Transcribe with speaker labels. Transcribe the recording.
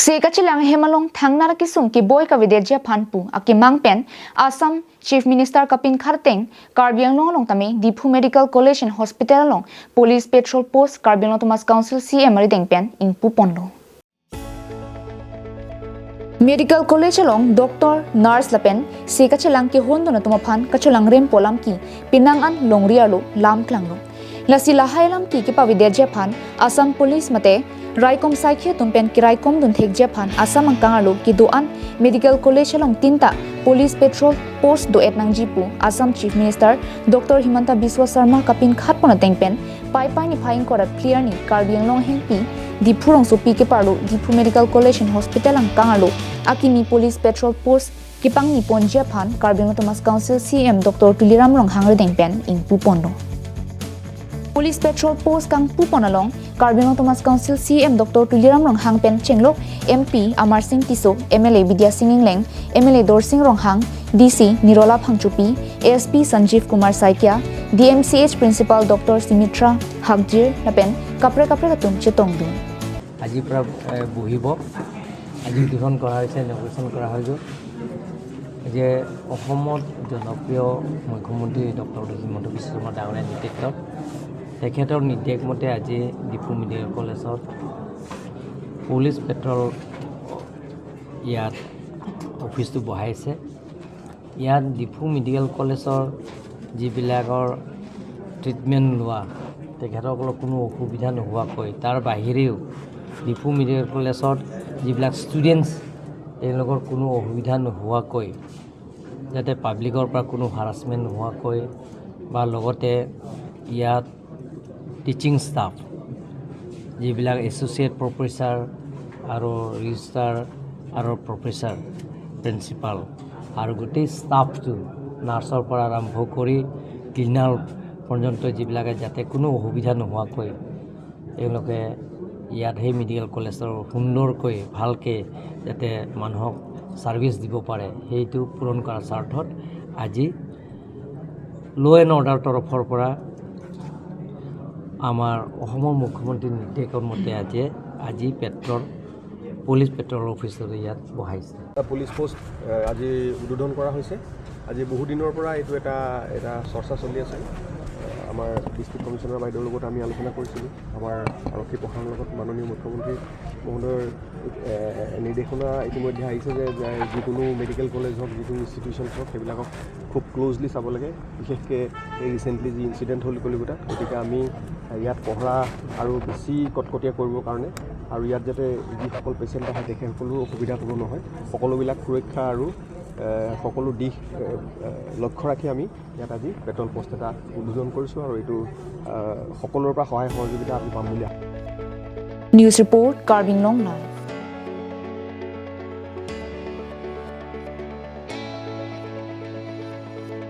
Speaker 1: Sekachilang hemalong thangnar kisung ki boy ka videja phanpu akimang pen Assam Chief Minister Kapin Kharteng Karbiang long tame Diphu Medical College and Hospital long Police Petrol Post Karbiang Thomas Council CEM aridengpen ingpu ponlo Medical College along Doctor Nurse Lapen Sekachilang ki hondo na tumaphan kachulang rem polam ki pinangan longrialo lam klanglo lasila hailam ki pa videja phan Assam Police mate Raikom Saikhe tumpen kiraikom dun thek Japan Assam ang kangalo ki doan Medical College along tinta Police Petrol Post do et nang jipu Assam Chief Minister Dr. Himanta Biswa Sharma kapin khat pona tengpen pai ni phaing korat clear ni Karbiang long hengpi Dipurong so pi ke parlo Diphu Medical College and Hospital ang kangalo akimi Police Petrol Post kipang ni pon Japan Karbiang Thomas Council CEM Dr. Tuliram long hangre tengpen ingpu pondo Police Petrol Post kangpu ponalong Karbiang Thomas Council CEM Dr. Tuliram Ronghang Pen Chenglok MP Amar Singh Tiso MLA Vidya Singh Leng MLA Dor Singh Ronghang DC Nirola Phangchupi ASP Sanjeev Kumar Saikia DMCH Principal Dr. Simitra Hagjir Napen kapre katum chetongdu
Speaker 2: আজি পৰা বহিব আজি উদ্বোধন কৰা হৈছে ইনগ্ৰেশ্যন কৰা হৈ গ'ল যে অসমত জনপ্ৰিয় মুখ্যমন্ত্ৰী ডক্টৰ হিমন্ত বিশ্ব শৰ্মা ডাঙৰীয়াৰ নেতৃত্বত তেখেতৰ নিৰ্দেশ মতে আজি ডিফু মেডিকেল কলেজত পুলিচ পেট্ৰল ইয়াত অফিচটো বহাইছে ইয়াত ডিফু মেডিকেল কলেজৰ যিবিলাকৰ ট্ৰিটমেণ্ট লোৱা তেখেতসকলৰ কোনো অসুবিধা নোহোৱাকৈ তাৰ বাহিৰেও ডিফু মেডিকেল কলেজত যিবিলাক ষ্টুডেণ্টছ তেওঁলোকৰ কোনো অসুবিধা নোহোৱাকৈ যাতে পাব্লিকৰ পৰা কোনো হাৰাছমেণ্ট নোহোৱাকৈ বা লগতে ইয়াত টিচিং ষ্টাফ যিবিলাক এছ'চিয়েট প্ৰফেচাৰ আৰু ৰেজিষ্ট্ৰাৰ আৰু প্ৰফেচাৰ প্ৰিন্সিপাল আৰু গোটেই ষ্টাফটো নাৰ্ছৰ পৰা আৰম্ভ কৰি ক্লিনাৰ পৰ্যন্ত যিবিলাকে যাতে কোনো অসুবিধা নোহোৱাকৈ তেওঁলোকে ইয়াত সেই মেডিকেল কলেজৰ সুন্দৰকৈ ভালকৈ যাতে মানুহক ছাৰ্ভিচ দিব পাৰে সেইটো পূৰণ কৰাৰ স্বাৰ্থত আজি ল' এণ্ড অৰ্ডাৰ তৰফৰ পৰা আমাৰ অসমৰ মুখ্যমন্ত্ৰীৰ নিৰ্দেশৰ মতে আজি পুলিচ পেট্ৰল অফিচৰ ইয়াত বহাইছে
Speaker 3: পুলিচ পোষ্ট আজি উদ্বোধন কৰা হৈছে আজি বহু দিনৰ পৰা এইটো এটা চৰ্চা চলি আছে আমাৰ ডিষ্ট্ৰিক্ট কমিশ্যনাৰ বাইদেউৰ লগত আমি আলোচনা কৰিছিলোঁ আমাৰ আৰক্ষী প্ৰশাসনৰ লগত মাননীয় মুখ্যমন্ত্ৰী মহোদয়ৰ নিৰ্দেশনা ইতিমধ্যে আহিছে যে যিকোনো মেডিকেল কলেজ হওক যিকোনো ইনষ্টিটিউশ্যনছ হওক সেইবিলাকক খুব ক্ল'জলি চাব লাগে বিশেষকৈ এই ৰিচেণ্টলি যি ইনচিডেণ্ট হ'ল কলিকতাত গতিকে আমি ইয়াত পহৰা আৰু বেছি কটকটীয়া কৰিবৰ কাৰণে আৰু ইয়াত যাতে যিসকল পেচেণ্ট আহে তেখেতসকলো অসুবিধা হ'ব নহয় সকলোবিলাক সুৰক্ষা আৰু সকলো দিশ লক্ষ্য ৰাখি আমি ইয়াত আজি পেট্ৰল পোষ্ট এটা উদ্বোধন কৰিছোঁ আৰু এইটো সকলোৰে পৰা সহায় সহযোগিতা আমি পাম বুলি
Speaker 1: নিউজ ৰিপৰ্ট কাৰ্বিং লং